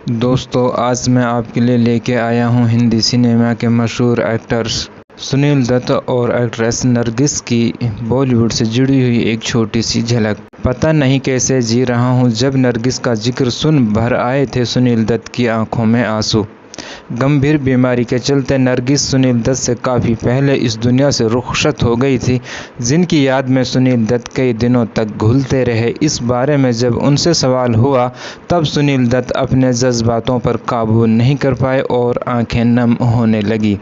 दोस्तों, आज मैं आपके लिए लेके आया हूँ हिंदी सिनेमा के मशहूर एक्टर्स सुनील दत्त और एक्ट्रेस नरगिस की बॉलीवुड से जुड़ी हुई एक छोटी सी झलक। पता नहीं कैसे जी रहा हूँ जब नरगिस का जिक्र सुन भर आए थे सुनील दत्त की आंखों में आंसू। गंभीर बीमारी के चलते नरगिस सुनील दत्त से काफ़ी पहले इस दुनिया से रुखसत हो गई थी, जिनकी याद में सुनील दत्त कई दिनों तक घुलते रहे। इस बारे में जब उनसे सवाल हुआ तब सुनील दत्त अपने जज्बातों पर काबू नहीं कर पाए और आंखें नम होने लगी।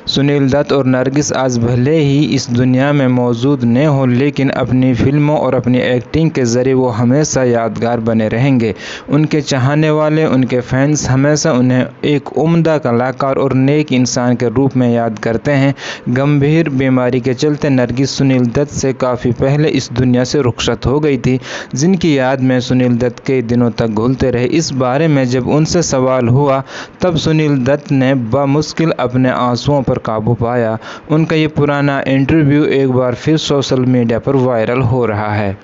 सुनील दत्त और नरगिस आज भले ही इस दुनिया में मौजूद न हो, लेकिन अपनी फिल्मों और अपनी एक्टिंग के ज़रिए वो हमेशा यादगार बने रहेंगे। उनके चाहने वाले, उनके फैंस हमेशा उन्हें एक उम्दा कलाकार और नेक इंसान के रूप में याद करते हैं। गंभीर बीमारी के चलते नरगिस सुनील दत्त से काफ़ी पहले इस दुनिया से रुखसत हो गई थी, जिनकी याद में सुनील दत्त कई दिनों तक घुलते रहे। इस बारे में जब उनसे सवाल हुआ तब सुनील दत्त ने बामुश्किल अपने आंसुओं पर काबू पाया। उनका ये पुराना इंटरव्यू एक बार फिर सोशल मीडिया पर वायरल हो रहा है।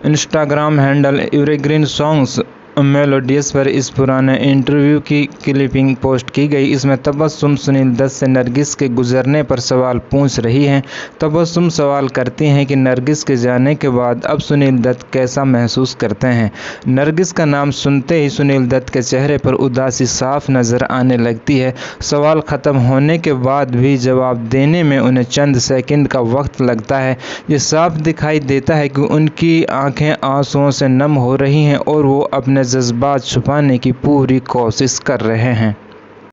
Instagram handle evergreen songs melodious पर इस पुराने इंटरव्यू की क्लिपिंग पोस्ट की गई। इसमें तबस्सुम सुनील दत्त से नरगिस के गुजरने पर सवाल पूछ रही हैं। तबस्सुम सवाल करती हैं कि नरगिस के जाने के बाद अब सुनील दत्त कैसा महसूस करते हैं। नरगिस का नाम सुनते ही सुनील दत्त के चेहरे पर उदासी साफ नज़र आने लगती है। सवाल ख़त्म होने के बाद भी जवाब देने में उन्हें चंद सेकंड का वक्त लगता है। ये साफ दिखाई देता है कि उनकी आंखें आंसुओं से नम हो रही हैं और वो अपने जज्बात छुपाने की पूरी कोशिश कर रहे हैं।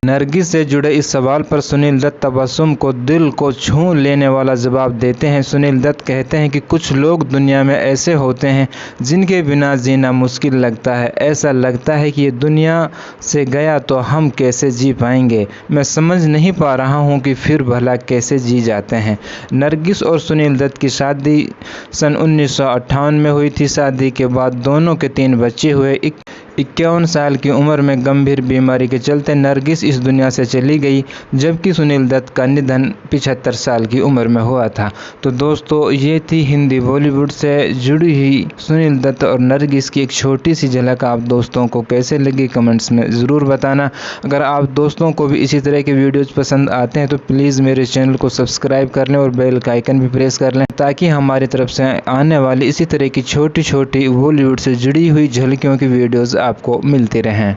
नरगिस से जुड़े इस सवाल पर सुनील दत्त तबस्सुम को दिल को छू लेने वाला जवाब देते हैं। सुनील दत्त कहते हैं कि कुछ लोग दुनिया में ऐसे होते हैं जिनके बिना जीना मुश्किल लगता है। ऐसा लगता है कि ये दुनिया से गया तो हम कैसे जी पाएंगे। मैं समझ नहीं पा रहा हूँ कि फिर भला कैसे जी जाते हैं। नरगिस और सुनील दत्त की शादी सन 1958 में हुई थी। शादी के बाद दोनों के 3 बच्चे हुए। 51 साल की उम्र में गंभीर बीमारी के चलते नरगिस इस दुनिया से चली गई, जबकि सुनील दत्त का निधन 75 साल की उम्र में हुआ था। तो दोस्तों, ये थी हिंदी बॉलीवुड से जुड़ी हुई सुनील दत्त और नरगिस की एक छोटी सी झलक। आप दोस्तों को कैसे लगी कमेंट्स में ज़रूर बताना। अगर आप दोस्तों को भी इसी तरह के वीडियोज़ पसंद आते हैं तो प्लीज़ मेरे चैनल को सब्सक्राइब कर लें और बेल का आइकन भी प्रेस कर लें, ताकि हमारी तरफ से आने वाली इसी तरह की छोटी छोटी बॉलीवुड से जुड़ी हुई झलकियों की वीडियोज़ आपको मिलती रहें।